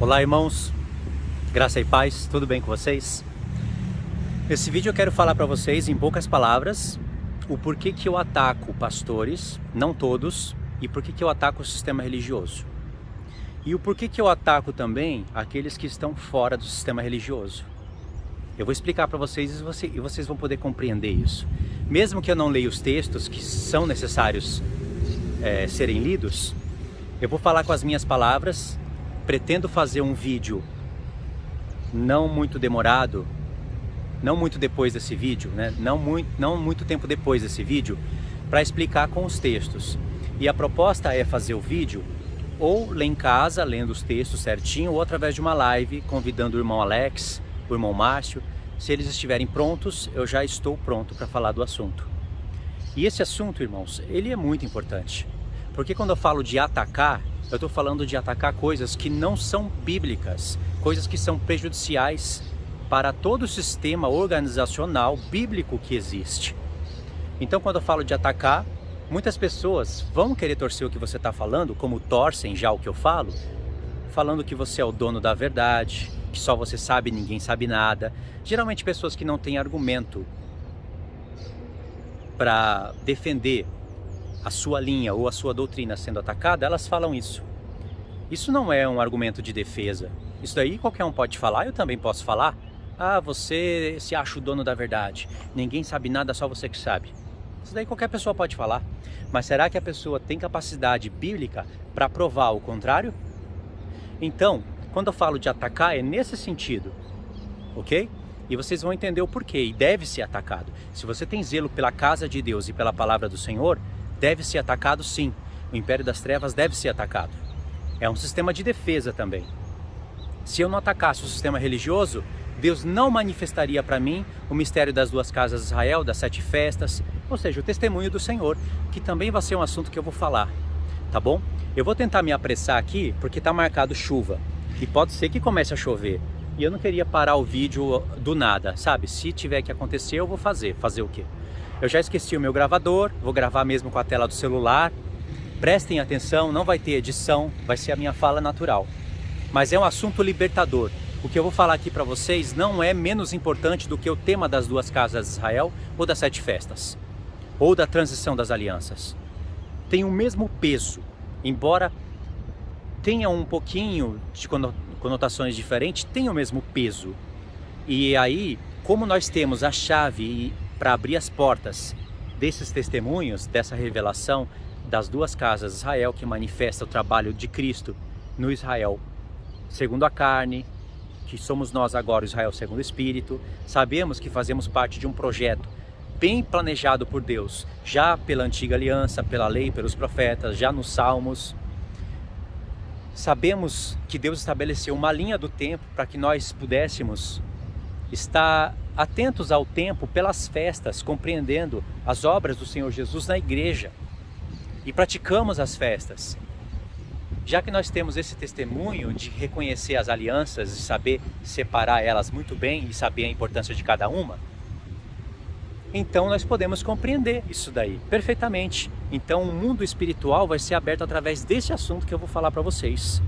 Olá, irmãos, graça e paz, tudo bem com vocês? Nesse vídeo eu quero falar para vocês, em poucas palavras, o porquê que eu ataco pastores, não todos, e porquê que eu ataco o sistema religioso. E o porquê que eu ataco também aqueles que estão fora do sistema religioso. Eu vou explicar para vocês e vocês vão poder compreender isso. Mesmo que eu não leia os textos que são necessários serem lidos, eu vou falar com as minhas palavras. Pretendo fazer um vídeo não muito demorado, não muito depois desse vídeo, não muito tempo depois desse vídeo, para explicar com os textos. E a proposta é fazer o vídeo ou ler em casa, lendo os textos certinho, ou através de uma live, convidando o irmão Alex, o irmão Márcio. Se eles estiverem prontos, eu já estou pronto para falar do assunto. E esse assunto, irmãos, ele é muito importante. Porque quando eu falo de atacar, eu estou falando de atacar coisas que não são bíblicas, coisas que são prejudiciais para todo o sistema organizacional bíblico que existe. Então, quando eu falo de atacar, muitas pessoas vão querer torcer o que você está falando, como torcem já o que eu falo, falando que você é o dono da verdade, que só você sabe e ninguém sabe nada. Geralmente pessoas que não têm argumento para defender a sua linha ou a sua doutrina sendo atacada, elas falam isso. Isso não é um argumento de defesa. Isso daí qualquer um pode falar, eu também posso falar. Ah, você se acha o dono da verdade. Ninguém sabe nada, só você que sabe. Isso daí qualquer pessoa pode falar. Mas será que a pessoa tem capacidade bíblica para provar o contrário? Então, quando eu falo de atacar, é nesse sentido, ok? E vocês vão entender o porquê, e deve ser atacado. Se você tem zelo pela casa de Deus e pela palavra do Senhor, deve ser atacado sim. O império das trevas deve ser atacado. É um sistema de defesa também. Se eu não atacasse o sistema religioso, Deus não manifestaria para mim o mistério das duas casas de Israel, das 7 festas, ou seja, o testemunho do Senhor, que também vai ser um assunto que eu vou falar, tá bom? Eu vou tentar me apressar aqui, porque está marcado chuva, e pode ser que comece a chover. E eu não queria parar o vídeo do nada, sabe? Se tiver que acontecer, eu vou fazer. Fazer o quê? Eu já esqueci o meu gravador, vou gravar mesmo com a tela do celular. Prestem atenção, não vai ter edição, vai ser a minha fala natural. Mas é um assunto libertador. O que eu vou falar aqui para vocês não é menos importante do que o tema das duas casas de Israel ou das 7 festas, ou da transição das alianças. Tem o mesmo peso, embora tenha um pouquinho de conotações diferentes, tem o mesmo peso. E aí, como nós temos a chave para abrir as portas desses testemunhos, dessa revelação das duas casas de Israel, que manifesta o trabalho de Cristo no Israel segundo a carne, que somos nós agora o Israel segundo o Espírito, sabemos que fazemos parte de um projeto bem planejado por Deus, já pela antiga aliança, pela lei, pelos profetas, já nos Salmos. Sabemos que Deus estabeleceu uma linha do tempo para que nós pudéssemos estar atentos ao tempo pelas festas, compreendendo as obras do Senhor Jesus na igreja, e praticamos as festas. Já que nós temos esse testemunho de reconhecer as alianças e saber separar elas muito bem e saber a importância de cada uma, então nós podemos compreender isso daí perfeitamente. Então o mundo espiritual vai ser aberto através desse assunto que eu vou falar para vocês.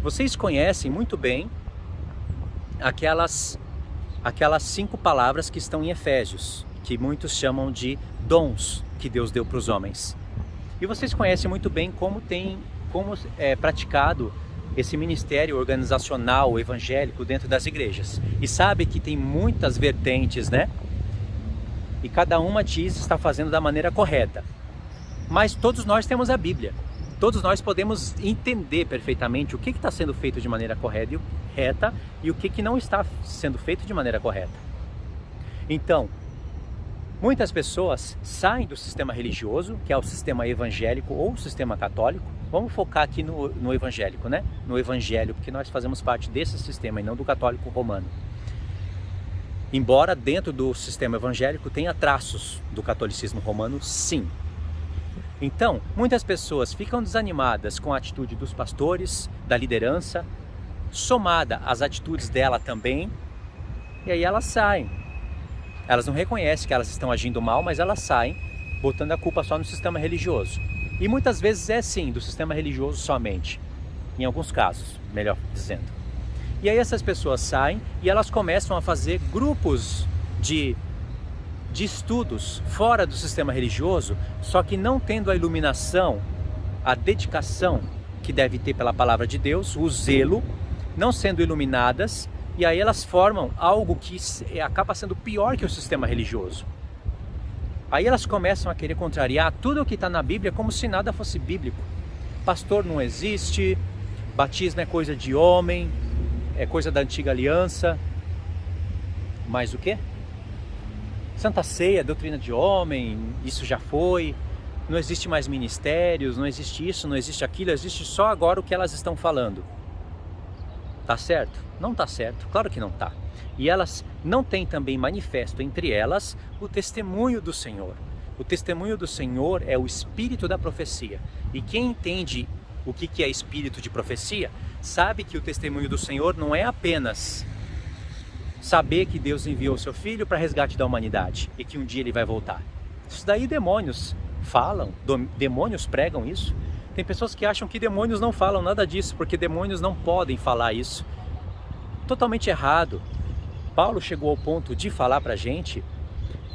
Vocês conhecem muito bem aquelas 5 palavras que estão em Efésios, que muitos chamam de dons que Deus deu para os homens. E vocês conhecem muito bem como é praticado esse ministério organizacional evangélico dentro das igrejas. E sabe que tem muitas vertentes, né? E cada uma diz estar fazendo da maneira correta. Mas todos nós temos a Bíblia. Todos nós podemos entender perfeitamente o que está sendo feito de maneira correta e o que não está sendo feito de maneira correta. Então, muitas pessoas saem do sistema religioso, que é o sistema evangélico ou o sistema católico. Vamos focar aqui no evangélico, né? No evangelho, porque nós fazemos parte desse sistema e não do católico romano. Embora dentro do sistema evangélico tenha traços do catolicismo romano, sim. Então, muitas pessoas ficam desanimadas com a atitude dos pastores, da liderança, somada às atitudes dela também, e aí elas saem. Elas não reconhecem que elas estão agindo mal, mas elas saem, botando a culpa só no sistema religioso. E muitas vezes é sim, do sistema religioso somente. em alguns casos, melhor dizendo. E aí essas pessoas saem e elas começam a fazer grupos de estudos fora do sistema religioso, só que não tendo a iluminação, a dedicação que deve ter pela palavra de Deus, o zelo, não sendo iluminadas, e aí elas formam algo que acaba sendo pior que o sistema religioso. Aí elas começam a querer contrariar tudo o que está na Bíblia como se nada fosse bíblico. Pastor não existe, batismo é coisa de homem, é coisa da antiga aliança. Mas o quê? Santa Ceia, doutrina de homem, isso já foi. Não existe mais ministérios, não existe isso, não existe aquilo, existe só agora o que elas estão falando. Tá certo? Não tá certo, claro que não tá. E elas não têm também manifesto entre elas o testemunho do Senhor. O testemunho do Senhor é o espírito da profecia. E quem entende o que é espírito de profecia, sabe que o testemunho do Senhor não é apenas saber que Deus enviou o seu Filho para resgate da humanidade e que um dia ele vai voltar. Isso daí demônios falam, demônios pregam isso. Tem pessoas que acham que demônios não falam nada disso, porque demônios não podem falar isso. Totalmente errado. Paulo chegou ao ponto de falar para a gente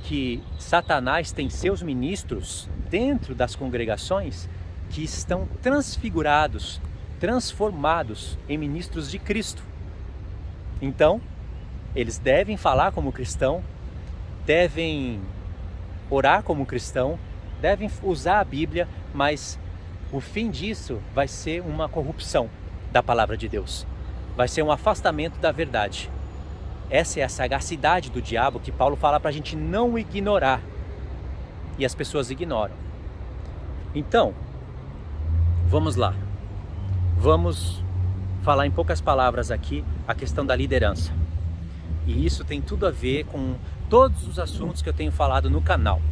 que Satanás tem seus ministros dentro das congregações que estão transfigurados, transformados em ministros de Cristo. Então, eles devem falar como cristão, devem orar como cristão, devem usar a Bíblia, mas o fim disso vai ser uma corrupção da palavra de Deus. Vai ser um afastamento da verdade. Essa é a sagacidade do diabo que Paulo fala para a gente não ignorar. E as pessoas ignoram. Então, vamos lá. Vamos falar em poucas palavras aqui a questão da liderança. E isso tem tudo a ver com todos os assuntos que eu tenho falado no canal.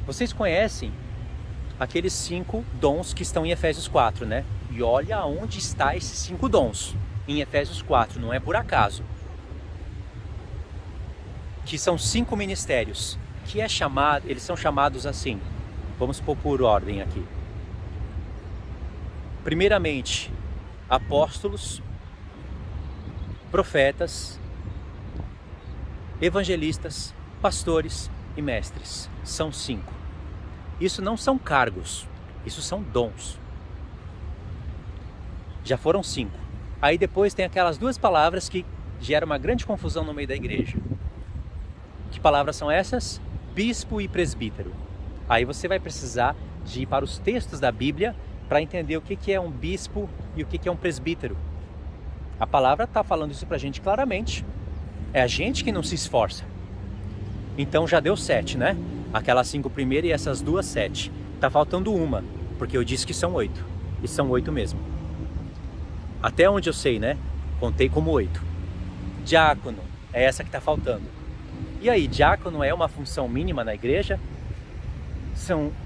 Vocês conhecem aqueles 5 dons que estão em Efésios 4, né? E olha onde está esses 5 dons em Efésios 4, não é por acaso. Que são 5 ministérios, que eles são chamados assim. Vamos pôr por ordem aqui. Primeiramente, apóstolos, profetas, evangelistas, pastores e mestres. São 5. Isso não são cargos, isso são dons. Já foram 5. Aí depois tem aquelas 2 palavras que geram uma grande confusão no meio da igreja. Que palavras são essas? Bispo e presbítero. Aí você vai precisar de ir para os textos da Bíblia para entender o que é um bispo e o que é um presbítero. A palavra está falando isso para a gente claramente. É a gente que não se esforça. Então já deu 7, né? Aquelas 5 primeiras e essas 2, 7. Tá faltando uma, porque eu disse que são 8. E são 8 mesmo. Até onde eu sei, né? Contei como 8. Diácono, é essa que está faltando. E aí, diácono é uma função mínima na igreja?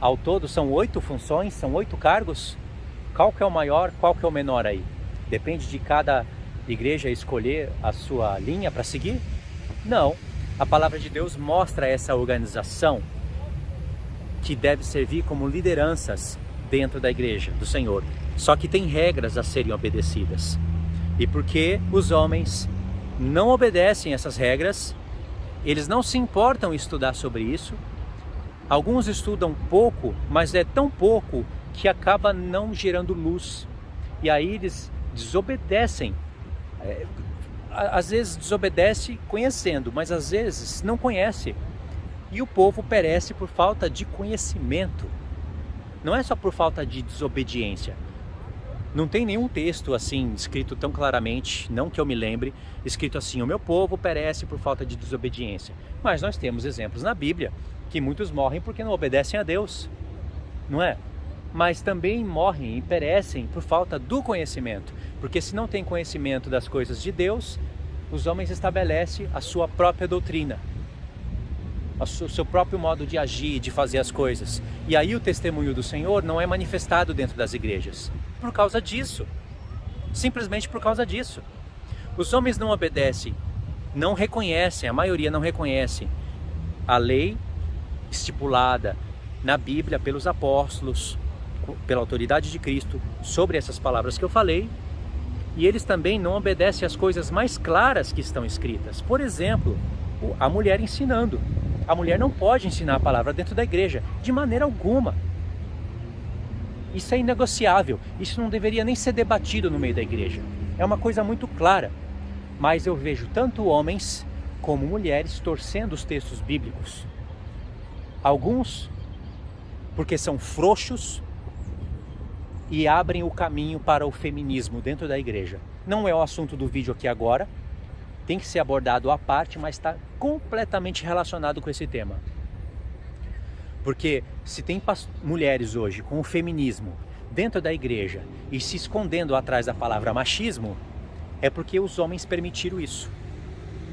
Ao todo são 8 funções, são 8 cargos? Qual que é o maior, qual que é o menor aí? Depende de cada igreja escolher a sua linha para seguir? Não. A palavra de Deus mostra essa organização que deve servir como lideranças dentro da igreja do Senhor. Só que tem regras a serem obedecidas. E porque os homens não obedecem essas regras, eles não se importam em estudar sobre isso. Alguns estudam pouco, mas é tão pouco que acaba não gerando luz. E aí eles desobedecem. Às vezes desobedece conhecendo, mas às vezes não conhece. E o povo perece por falta de conhecimento. Não é só por falta de desobediência. Não tem nenhum texto assim escrito tão claramente, não que eu me lembre, escrito assim: o meu povo perece por falta de desobediência. Mas nós temos exemplos na Bíblia que muitos morrem porque não obedecem a Deus, não é? Mas também morrem e perecem por falta do conhecimento, porque se não tem conhecimento das coisas de Deus, os homens estabelecem a sua própria doutrina, o seu próprio modo de agir, de fazer as coisas. E aí o testemunho do Senhor não é manifestado dentro das igrejas. Por causa disso. Simplesmente por causa disso. Os homens não obedecem, não reconhecem, a maioria não reconhece a lei estipulada na Bíblia pelos apóstolos, pela autoridade de Cristo sobre essas palavras que eu falei, e eles também não obedecem às coisas mais claras que estão escritas. Por exemplo, a mulher ensinando. A mulher não pode ensinar a palavra dentro da igreja, de maneira alguma. Isso é inegociável, isso não deveria nem ser debatido no meio da igreja. É uma coisa muito clara, mas eu vejo tanto homens como mulheres torcendo os textos bíblicos. Alguns porque são frouxos e abrem o caminho para o feminismo dentro da igreja. Não é o assunto do vídeo aqui agora, tem que ser abordado à parte, mas está completamente relacionado com esse tema. Porque se tem mulheres hoje com o feminismo dentro da igreja e se escondendo atrás da palavra machismo, é porque os homens permitiram isso.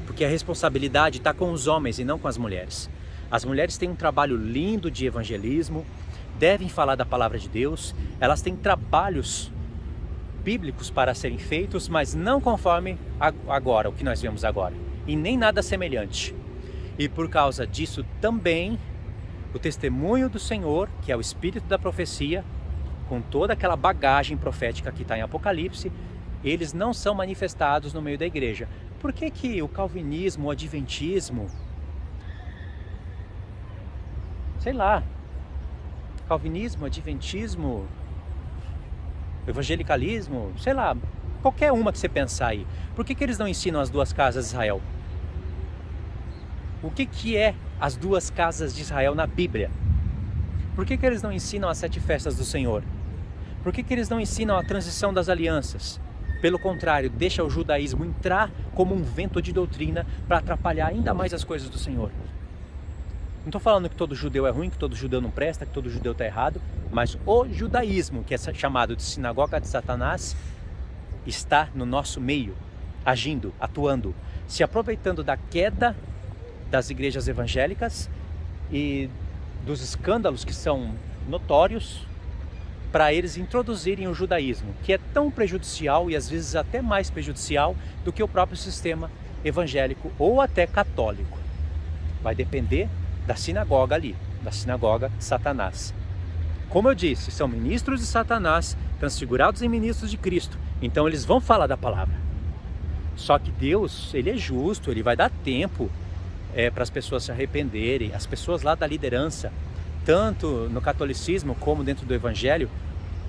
Porque a responsabilidade está com os homens e não com as mulheres. As mulheres têm um trabalho lindo de evangelismo, devem falar da palavra de Deus, elas têm trabalhos bíblicos para serem feitos, mas não conforme agora, o que nós vemos agora, e nem nada semelhante. E por causa disso também, o testemunho do Senhor, que é o espírito da profecia, com toda aquela bagagem profética que está em Apocalipse, eles não são manifestados no meio da igreja. Por que que o calvinismo, o adventismo, sei lá, calvinismo, adventismo, evangelicalismo, sei lá, qualquer uma que você pensar aí, por que que eles não ensinam as duas casas de Israel? O que que é as duas casas de Israel na Bíblia? Por que que eles não ensinam as 7 festas do Senhor? Por que que eles não ensinam a transição das alianças? Pelo contrário, deixa o judaísmo entrar como um vento de doutrina para atrapalhar ainda mais as coisas do Senhor. Não estou falando que todo judeu é ruim, que todo judeu não presta, que todo judeu está errado, mas o judaísmo, que é chamado de sinagoga de Satanás, está no nosso meio, agindo, atuando, se aproveitando da queda das igrejas evangélicas e dos escândalos que são notórios, para eles introduzirem o judaísmo, que é tão prejudicial e às vezes até mais prejudicial do que o próprio sistema evangélico ou até católico. Vai depender da sinagoga ali, da sinagoga de Satanás. Como eu disse, são ministros de Satanás, transfigurados em ministros de Cristo, então eles vão falar da palavra. Só que Deus, Ele é justo, Ele vai dar tempo para as pessoas se arrependerem, as pessoas lá da liderança, tanto no catolicismo como dentro do evangelho,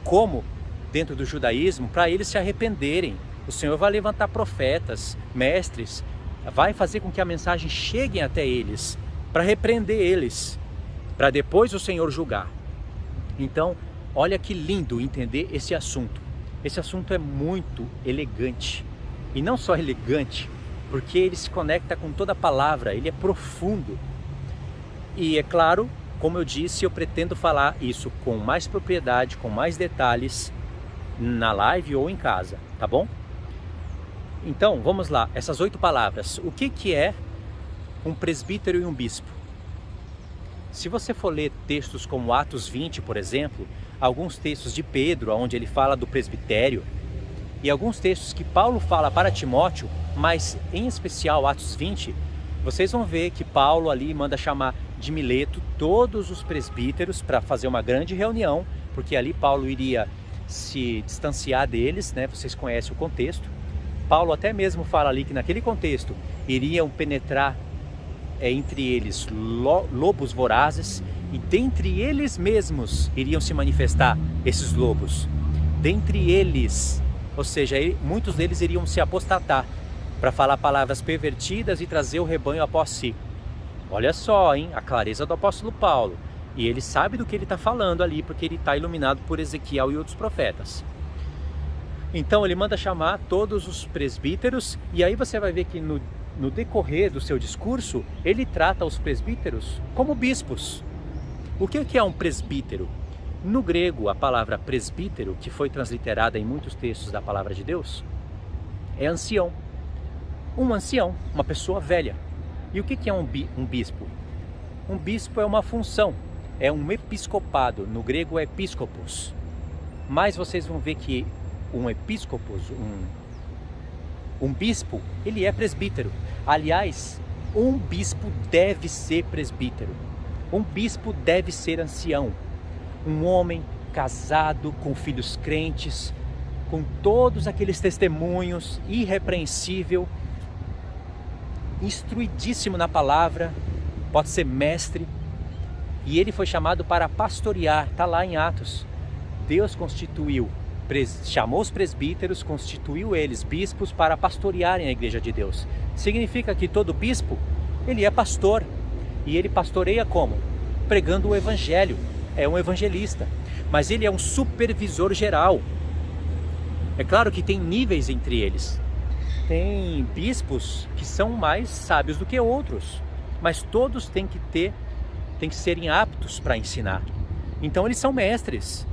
como dentro do judaísmo, para eles se arrependerem. O Senhor vai levantar profetas, mestres, vai fazer com que a mensagem chegue até eles, para repreender eles, para depois o Senhor julgar. Então, olha que lindo entender esse assunto. Esse assunto é muito elegante, e não só elegante, porque ele se conecta com toda a palavra, ele é profundo. E é claro, como eu disse, eu pretendo falar isso com mais propriedade, com mais detalhes, na live ou em casa, tá bom? Então, vamos lá, essas 8 palavras. O que é um presbítero e um bispo? Se você for ler textos como Atos 20, por exemplo, alguns textos de Pedro, onde ele fala do presbitério, e alguns textos que Paulo fala para Timóteo, mas em especial Atos 20, vocês vão ver que Paulo ali manda chamar de Mileto todos os presbíteros para fazer uma grande reunião, porque ali Paulo iria se distanciar deles, né? Vocês conhecem o contexto. Paulo até mesmo fala ali que naquele contexto iriam penetrar entre eles lobos vorazes, e dentre eles mesmos iriam se manifestar esses lobos. Dentre eles, ou seja, muitos deles iriam se apostatar para falar palavras pervertidas e trazer o rebanho após si. Olha só, hein? A clareza do apóstolo Paulo. E ele sabe do que ele está falando ali, porque ele está iluminado por Ezequiel e outros profetas. Então ele manda chamar todos os presbíteros, e aí você vai ver que no decorrer do seu discurso, ele trata os presbíteros como bispos. O que é um presbítero? No grego, a palavra presbítero, que foi transliterada em muitos textos da palavra de Deus, é ancião. Um ancião, uma pessoa velha. E o que é um bispo? Um bispo é uma função, é um episcopado, no grego é episcopos. Mas vocês vão ver que um episcopos, um bispo, ele é presbítero. Aliás, um bispo deve ser presbítero. Um bispo deve ser ancião. Um homem casado, com filhos crentes, com todos aqueles testemunhos, irrepreensível, instruidíssimo na palavra, pode ser mestre. E ele foi chamado para pastorear, está lá em Atos. Deus constituiu, chamou os presbíteros, constituiu eles, bispos, para pastorearem a igreja de Deus. Significa que todo bispo, ele é pastor. E ele pastoreia como? Pregando o evangelho. É um evangelista. Mas ele é um supervisor geral. É claro que tem níveis entre eles. Tem bispos que são mais sábios do que outros. Mas todos têm que serem aptos para ensinar. Então eles são mestres.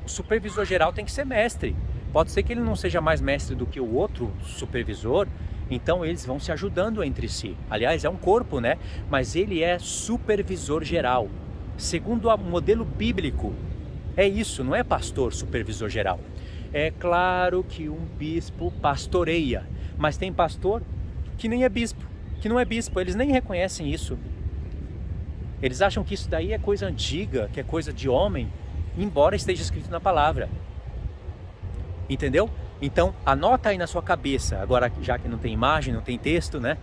O supervisor geral tem que ser mestre. Pode ser que ele não seja mais mestre do que o outro supervisor, então eles vão se ajudando entre si. Aliás, é um corpo, né? Mas ele é supervisor geral. Segundo o modelo bíblico, é isso, não é pastor supervisor geral. É claro que um bispo pastoreia, mas tem pastor que nem é bispo, que não é bispo, eles nem reconhecem isso. Eles acham que isso daí é coisa antiga, que é coisa de homem, embora esteja escrito na palavra. Entendeu? Então, anota aí na sua cabeça, agora já que não tem imagem, não tem texto, né?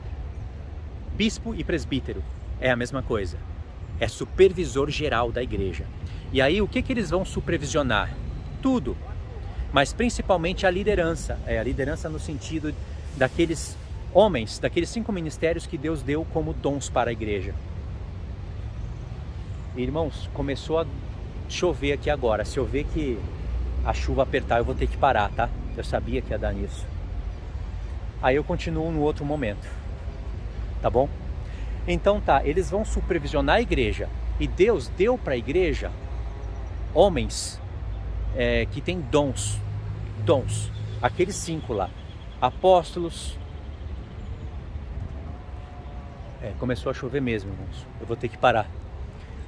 Bispo e presbítero é a mesma coisa. É supervisor geral da igreja. E aí, o que eles vão supervisionar? Tudo. Mas principalmente a liderança. É a liderança no sentido daqueles homens, daqueles 5 ministérios que Deus deu como dons para a igreja. Irmãos, começou a chover aqui agora. Se eu ver que a chuva apertar, eu vou ter que parar, tá? Eu sabia que ia dar nisso. Aí eu continuo no outro momento. Tá bom? Então tá, eles vão supervisionar a igreja. E Deus deu para a igreja homens que têm dons. Dons. Aqueles 5 lá. Apóstolos. Começou a chover mesmo, irmãos. Eu vou ter que parar.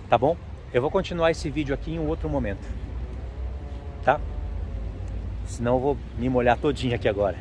Tá bom? Eu vou continuar esse vídeo aqui em um outro momento. Tá? Senão eu vou me molhar todinho aqui agora.